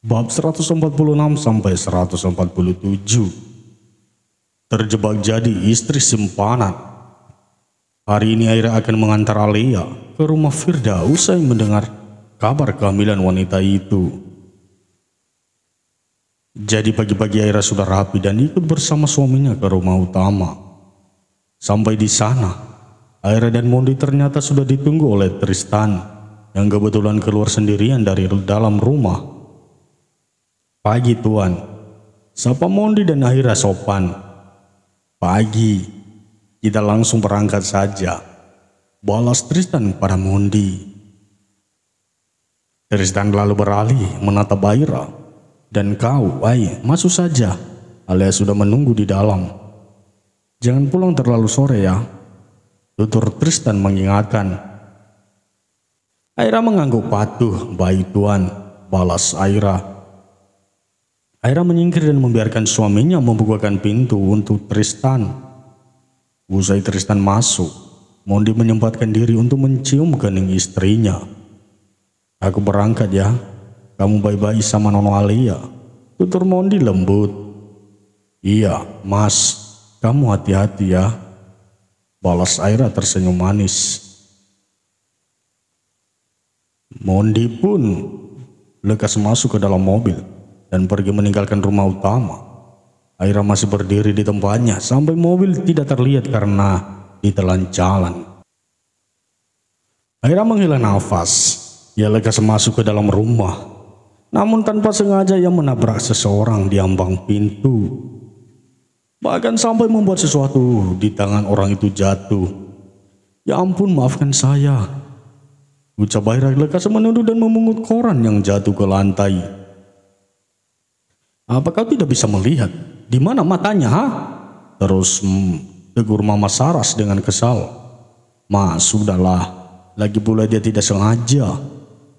Bab 146 sampai 147. Terjebak jadi istri simpanan. Hari ini Aira akan mengantar Alea ke rumah Firda usai mendengar kabar kehamilan wanita itu. Jadi pagi-pagi Aira sudah rapi dan ikut bersama suaminya ke rumah utama. Sampai di sana, Aira dan Mondi ternyata sudah ditunggu oleh Tristan yang kebetulan keluar sendirian dari dalam rumah. Pagi Tuan, sapa Mondi dan Aira sopan. Pagi, kita langsung berangkat saja, balas Tristan pada Mondi. Tristan lalu beralih menatap Aira. Dan kau, masuk saja, Alea sudah menunggu di dalam. Jangan pulang terlalu sore ya, tutur Tristan mengingatkan. Aira mengangguk patuh. Baik Tuan, balas Aira. Aira menyingkir dan membiarkan suaminya membukakan pintu untuk Tristan. Usai Tristan masuk, Mondi menyempatkan diri untuk mencium kening istrinya. Aku berangkat ya, kamu baik-baik sama Nono Alea, tutur Mondi lembut. Iya mas, kamu hati-hati ya, balas Aira tersenyum manis. Mondi pun lekas masuk ke dalam mobil dan pergi meninggalkan rumah utama. Aira masih berdiri di tempatnya sampai mobil tidak terlihat karena ditelan jalan. Aira menghela nafas. Ia lekas masuk ke dalam rumah. Namun tanpa sengaja ia menabrak seseorang di ambang pintu. Bahkan sampai membuat sesuatu di tangan orang itu jatuh. Ya ampun, maafkan saya, ucap Aira lekas menunduk dan memungut koran yang jatuh ke lantai. Apa kau tidak bisa melihat? Di mana matanya, ha? Terus tegur Mama Saras dengan kesal. Mas, sudahlah. Lagi pula dia tidak sengaja,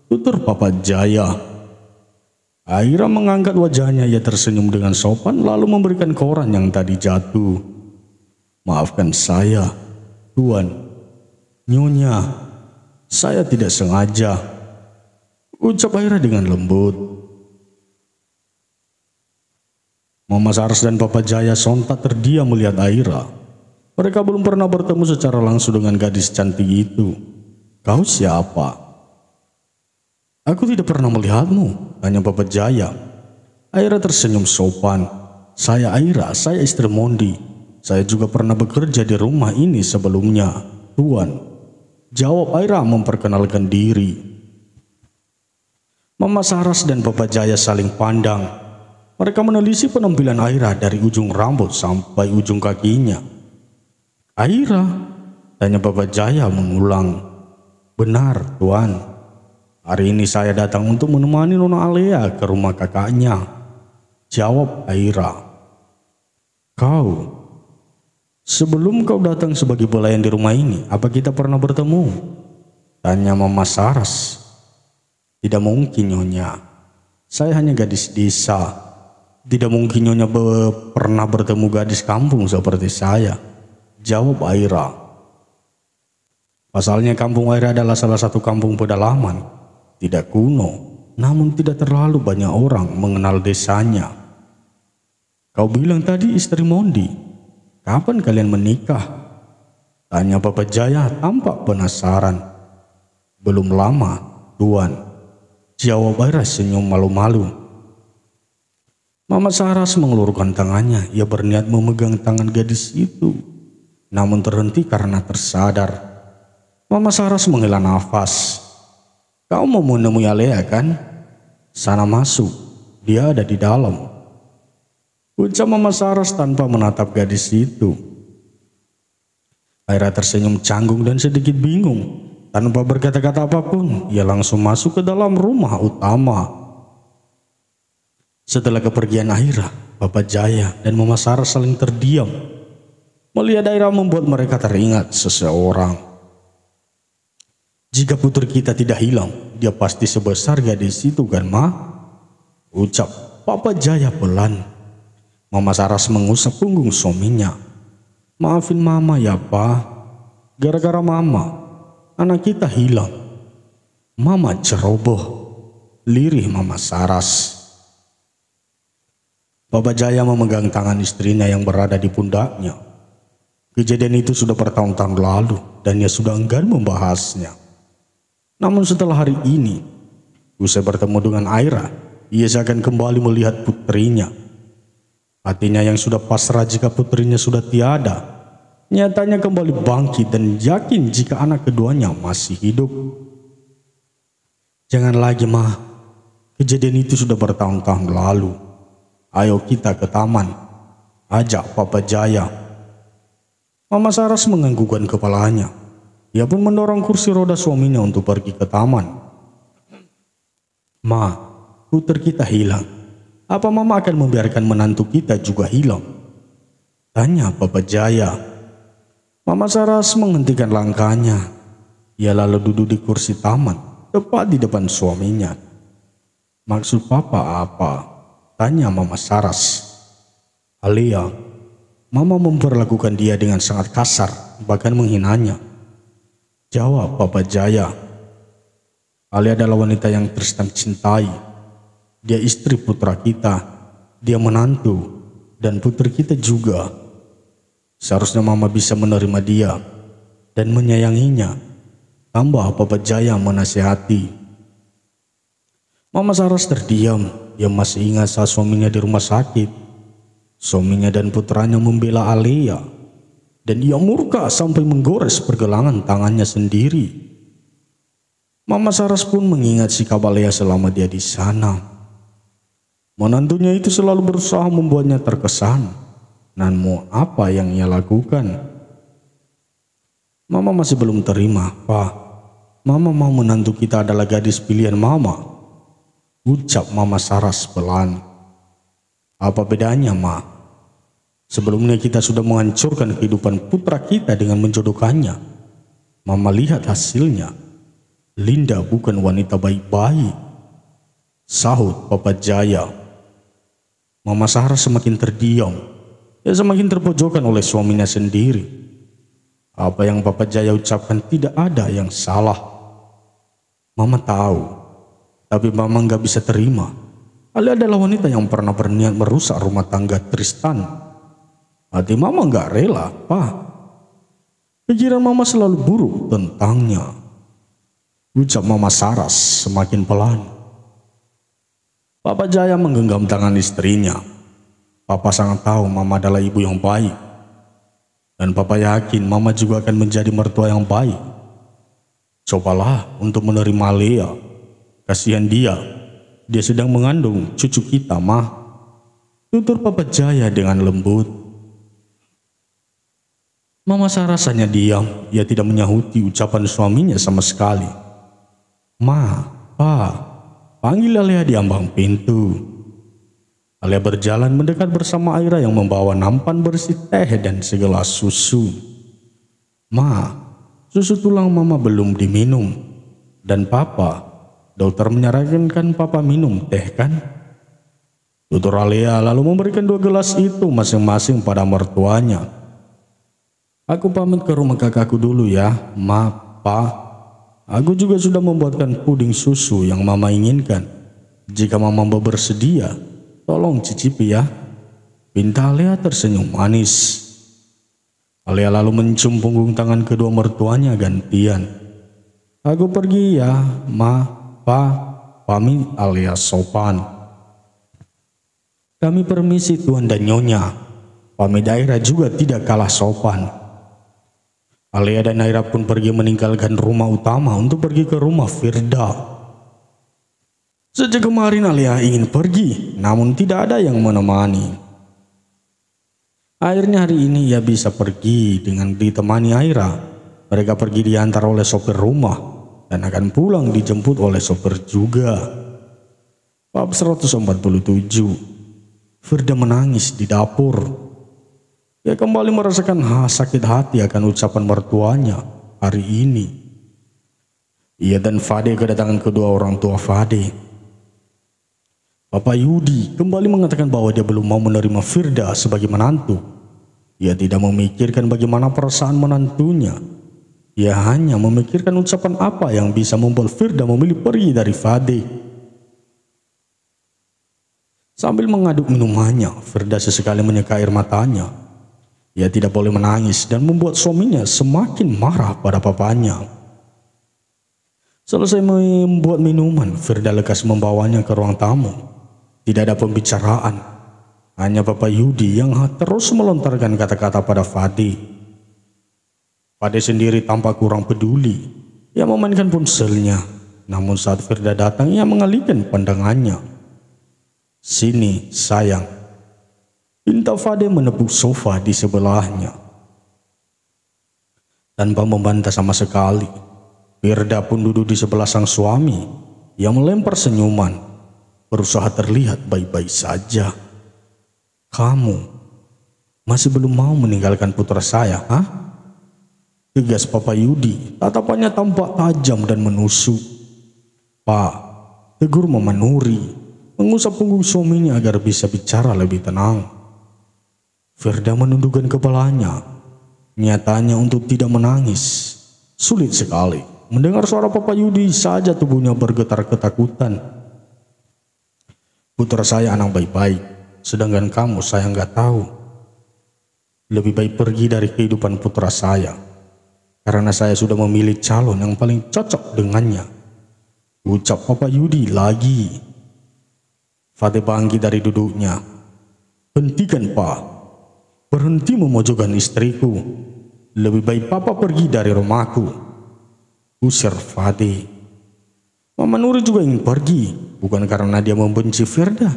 tutur Papa Jaya. Aira mengangkat wajahnya, ia tersenyum dengan sopan lalu memberikan koran yang tadi jatuh. Maafkan saya, Tuan. Nyonya, saya tidak sengaja, ucap Aira dengan lembut. Mama Saras dan Papa Jaya sontak terdiam melihat Aira. Mereka belum pernah bertemu secara langsung dengan gadis cantik itu. Kau siapa? Aku tidak pernah melihatmu, tanya Papa Jaya. Aira tersenyum sopan. Saya Aira, saya istri Mondi. Saya juga pernah bekerja di rumah ini sebelumnya, Tuan, jawab Aira memperkenalkan diri. Mama Saras dan Papa Jaya saling pandang. Mereka meneliti penampilan Aira dari ujung rambut sampai ujung kakinya. Aira, tanya Papa Jaya mengulang. Benar, Tuan. Hari ini saya datang untuk menemani Nona Alea ke rumah kakaknya, jawab Aira. Kau, sebelum kau datang sebagai pelayan di rumah ini, apa kita pernah bertemu? Tanya Mama Saras. Tidak mungkin, Nyonya. Saya hanya gadis desa. Tidak mungkin Nyonya pernah bertemu gadis kampung seperti saya, jawab Aira. Pasalnya kampung Aira adalah salah satu kampung pedalaman, tidak kuno, namun tidak terlalu banyak orang mengenal desanya. Kau bilang tadi istri Mondi, kapan kalian menikah? Tanya Papa Jaya tampak penasaran. Belum lama, Tuan, jawab Aira senyum malu-malu. Mama Saras mengelurkan tangannya. Ia berniat memegang tangan gadis itu, namun terhenti karena tersadar. Mama Saras menghela nafas. Kau mau menemui Alea kan? Sana masuk, dia ada di dalam, ucap Mama Saras tanpa menatap gadis itu. Aira tersenyum canggung dan sedikit bingung. Tanpa berkata-kata apapun, ia langsung masuk ke dalam rumah utama. Setelah kepergian Aira, Papa Jaya dan Mama Saras saling terdiam. Melihat Aira membuat mereka teringat seseorang. Jika putri kita tidak hilang, dia pasti sebesar gadis itu kan, Ma? Ucap Papa Jaya pelan. Mama Saras mengusap punggung suaminya. Maafin Mama ya, Pa. Gara-gara Mama, anak kita hilang. Mama ceroboh, lirih Mama Saras. Papa Jaya memegang tangan istrinya yang berada di pundaknya. Kejadian itu sudah bertahun-tahun lalu dan ia sudah enggan membahasnya. Namun setelah hari ini, usai bertemu dengan Aira, ia seakan kembali melihat putrinya. Hatinya yang sudah pasrah jika putrinya sudah tiada, nyatanya kembali bangkit dan yakin jika anak keduanya masih hidup. Jangan lagi, Ma. Kejadian itu sudah bertahun-tahun lalu. Ayo kita ke taman, ajak Papa Jaya. Mama Saras menganggukkan kepalanya. Ia pun mendorong kursi roda suaminya untuk pergi ke taman. Ma, putri kita hilang. Apa Mama akan membiarkan menantu kita juga hilang? Tanya Papa Jaya. Mama Saras menghentikan langkahnya. Ia lalu duduk di kursi taman, tepat di depan suaminya. Maksud Papa apa? Tanya Mama Saras. Alia, Mama memperlakukan dia dengan sangat kasar, bahkan menghinanya. Jawab Papa Jaya. Alia adalah wanita yang Tristan cintai. Dia istri putra kita, dia menantu, dan putri kita juga. Seharusnya Mama bisa menerima dia dan menyayanginya. Tambah Papa Jaya menasihati. Mama Saras terdiam. Ia masih ingat saat suaminya di rumah sakit. Suaminya dan putranya membela Alia. Dan ia murka sampai menggores pergelangan tangannya sendiri. Mama Saras pun mengingat sikap Alia selama dia di sana. Menantunya itu selalu berusaha membuatnya terkesan. Dan mau apa yang ia lakukan? Mama masih belum terima, Pak. Mama mau menantu kita adalah gadis pilihan Mama. Ucap Mama Saras pelan. Apa bedanya, Ma? Sebelumnya kita sudah menghancurkan kehidupan putra kita dengan menjodohkannya. Mama lihat hasilnya. Linda bukan wanita baik-baik. Sahut Papa Jaya. Mama Saras semakin terdiam. Ia semakin terpojokan oleh suaminya sendiri. Apa yang Papa Jaya ucapkan tidak ada yang salah. Mama tahu. Tapi Mama nggak bisa terima. Alia adalah wanita yang pernah berniat merusak rumah tangga Tristan. Hati Mama nggak rela, Pak. Pikiran Mama selalu buruk tentangnya. Ucap Mama Saras semakin pelan. Papa Jaya menggenggam tangan istrinya. Papa sangat tahu Mama adalah ibu yang baik. Dan Papa yakin Mama juga akan menjadi mertua yang baik. Cobalah untuk menerima Alia. Kasihan dia sedang mengandung cucu kita, Ma. Tutur Papa Jaya dengan lembut. Mama Saras hanya diam, ia tidak menyahuti ucapan suaminya sama sekali. Ma, Pa, panggil Alia di ambang pintu. Alia berjalan mendekat bersama Aira yang membawa nampan bersih teh dan segelas susu. Ma, susu tulang Mama belum diminum. Dan Papa, dokter menyarankan Papa minum teh kan? Tutur Alia lalu memberikan 2 gelas itu masing-masing pada mertuanya. Aku pamit ke rumah kakakku dulu ya, Ma, Pa. Aku juga sudah membuatkan puding susu yang Mama inginkan. Jika Mama bersedia, tolong cicipi ya. Pinta Alia tersenyum manis. Alia lalu mencium punggung tangan kedua mertuanya gantian. Aku pergi ya, Ma. Pa, pamit alias sopan. Kami permisi Tuan dan Nyonya. Pamit Aira juga tidak kalah sopan. Alia dan Aira pun pergi meninggalkan rumah utama untuk pergi ke rumah Firda. Sejak kemarin Alia ingin pergi, namun tidak ada yang menemani. Akhirnya hari ini ia bisa pergi dengan ditemani Aira. Mereka pergi diantar oleh sopir rumah. Dan akan pulang dijemput oleh sopir juga. Bab 147. Firda menangis di dapur. Ia kembali merasakan sakit hati akan ucapan mertuanya hari ini. Ia dan Fade kedatangan kedua orang tua Fade. Papa Yudi kembali mengatakan bahwa dia belum mau menerima Firda sebagai menantu. Ia tidak memikirkan bagaimana perasaan menantunya. Ia hanya memikirkan ucapan apa yang bisa membuat Firda memilih pergi dari Fade. Sambil mengaduk minumannya, Firda sesekali menyeka air matanya. Ia tidak boleh menangis dan membuat suaminya semakin marah pada papanya. Selesai membuat minuman, Firda lekas membawanya ke ruang tamu. Tidak ada pembicaraan, hanya Papa Yudi yang terus melontarkan kata-kata pada Fade. Fade sendiri tampak kurang peduli. Ia memainkan ponselnya, namun saat Firda datang ia mengalihkan pandangannya. "Sini, sayang," pinta Fade menepuk sofa di sebelahnya. Tanpa membantah sama sekali, Firda pun duduk di sebelah sang suami yang melempar senyuman, berusaha terlihat baik-baik saja. "Kamu masih belum mau meninggalkan putra saya, ha?" tegas Papa Yudi. Tatapannya tampak tajam dan menusuk. "Pak," tegur Mama Nuri, mengusap punggung suaminya agar bisa bicara lebih tenang. Firda menundukkan kepalanya, nyatanya untuk tidak menangis. Sulit sekali mendengar suara Papa Yudi saja tubuhnya bergetar ketakutan. "Putra saya anak baik-baik, sedangkan kamu saya nggak tahu. Lebih baik pergi dari kehidupan putra saya, karena saya sudah memilih calon yang paling cocok dengannya," ucap Papa Yudi lagi. Fade bangkit dari duduknya. "Hentikan, Pak. Berhenti memojokkan istriku. Lebih baik Papa pergi dari rumahku," usir Fade. Mama Nuri juga ingin pergi, bukan karena dia membenci Firda.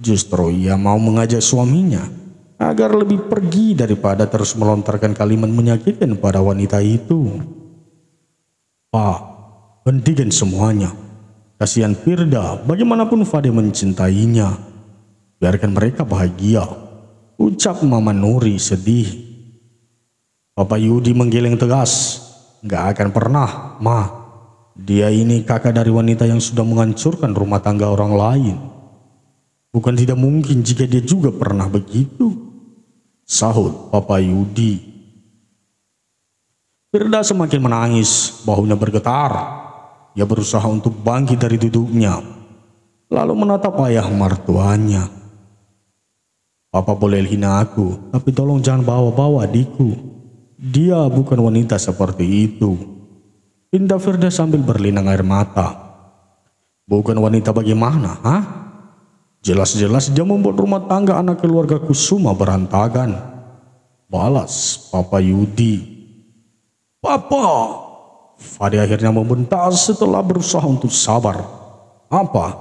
Justru ia mau mengajak suaminya agar lebih pergi daripada terus melontarkan kalimat menyakitkan pada wanita itu. "Pak, hentikan semuanya. Kasihan Firda, bagaimanapun Fade mencintainya. Biarkan mereka bahagia," ucap Mama Nuri sedih. Papa Yudi menggeleng tegas. "Gak akan pernah, Ma. Dia ini kakak dari wanita yang sudah menghancurkan rumah tangga orang lain. Bukan tidak mungkin jika dia juga pernah begitu," sahut Papa Yudi. Firda semakin menangis, bahunya bergetar. Ia berusaha untuk bangkit dari duduknya, lalu menatap ayah mertuanya. "Papa boleh hina aku, tapi tolong jangan bawa-bawa adikku. Dia bukan wanita seperti itu," pinta Firda sambil berlinang air mata. "Bukan wanita bagaimana, ha? Jelas-jelas dia membuat rumah tangga anak keluarga Kusuma berantakan," balas Papa Yudi. "Papa!" Fade akhirnya membentak setelah berusaha untuk sabar. "Apa?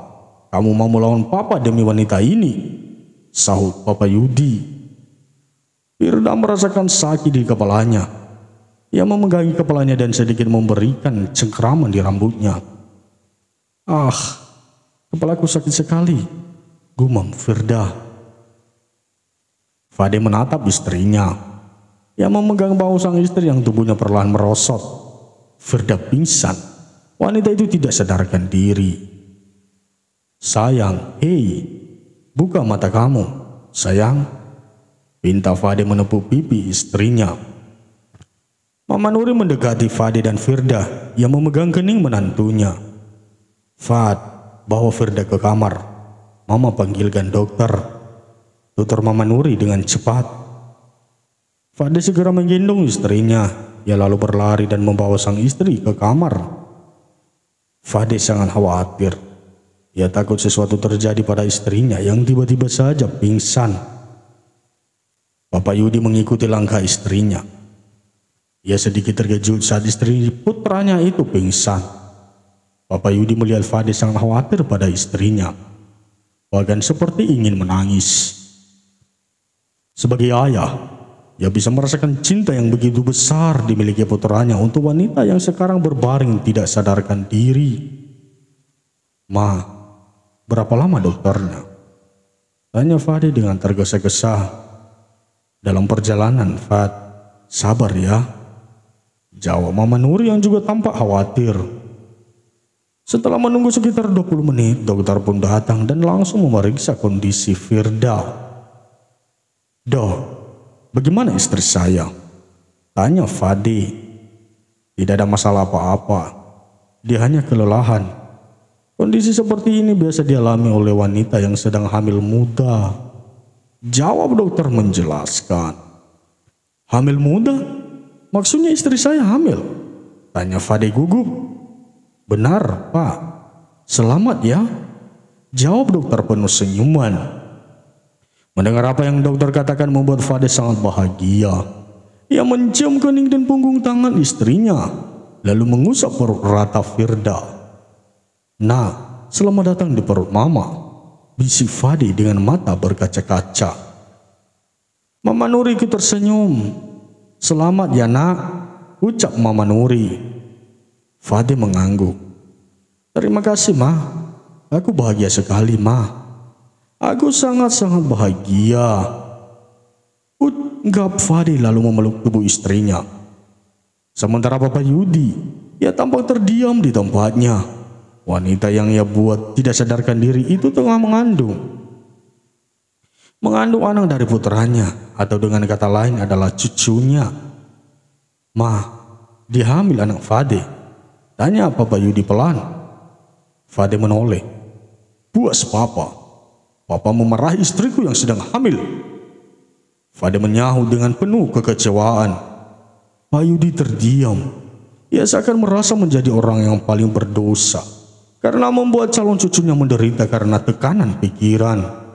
Kamu mau melawan Papa demi wanita ini?" sahut Papa Yudi. Firda merasakan sakit di kepalanya. Ia memegangi kepalanya dan sedikit memberikan cengkraman di rambutnya. "Ah, kepalaku sakit sekali," gumam Firda. Fade menatap istrinya. Ia memegang bahu sang istri yang tubuhnya perlahan merosot. Firda pingsan. Wanita itu tidak sadarkan diri. "Sayang, hei, buka mata kamu, sayang," pinta Fade menepuk pipi istrinya. Mama Nuri mendekati Fade dan Firda yang memegang kening menantunya. "Fad, bawa Firda ke kamar. Mama panggilkan dokter," tutur Mama Nuri dengan cepat. Fade segera menggendong istrinya. Ia lalu berlari dan membawa sang istri ke kamar. Fade sangat khawatir. Ia takut sesuatu terjadi pada istrinya yang tiba-tiba saja pingsan. Papa Yudi mengikuti langkah istrinya. Ia sedikit terkejut saat istri putranya itu pingsan. Papa Yudi melihat Fade sangat khawatir pada istrinya, bahkan seperti ingin menangis. Sebagai ayah, ia bisa merasakan cinta yang begitu besar dimiliki putranya untuk wanita yang sekarang berbaring tidak sadarkan diri. "Ma, berapa lama dokternya?" tanya Fade dengan tergesa-gesa. "Dalam perjalanan, Fad. Sabar ya," jawab Mama Nuri yang juga tampak khawatir. Setelah menunggu sekitar 20 menit, dokter pun datang dan langsung memeriksa kondisi Firda. "Dok, bagaimana istri saya?" tanya Fade. "Tidak ada masalah apa-apa. Dia hanya kelelahan. Kondisi seperti ini biasa dialami oleh wanita yang sedang hamil muda. Jawab dokter menjelaskan. Hamil muda? Maksudnya istri saya hamil? Tanya Fade gugup. Benar, Pak. Selamat ya. Jawab dokter penuh senyuman. Mendengar apa yang dokter katakan membuat Fade sangat bahagia. Ia mencium kening dan punggung tangan istrinya, lalu mengusap perut rata Firda. Nah, selamat datang di perut mama, bisik Fade dengan mata berkaca-kaca. Mama Nuri ikut tersenyum. Selamat ya nak, ucap Mama Nuri. Fade mengangguk. Terima kasih ma, aku bahagia sekali ma. Aku sangat-sangat bahagia. Ucap Fade lalu memeluk tubuh istrinya. Sementara Papa Yudi, ia tampak terdiam di tempatnya. Wanita yang ia buat tidak sadarkan diri itu tengah mengandung. Mengandung anak dari putranya, atau dengan kata lain adalah cucunya. Ma, dihamil anak Fade? Tanya Papa Yudi pelan. Fade menoleh. Puas Papa. Papa memarahi istriku yang sedang hamil. Fade menyahut dengan penuh kekecewaan. Pak Yudi terdiam. Ia seakan merasa menjadi orang yang paling berdosa karena membuat calon cucunya menderita karena tekanan pikiran.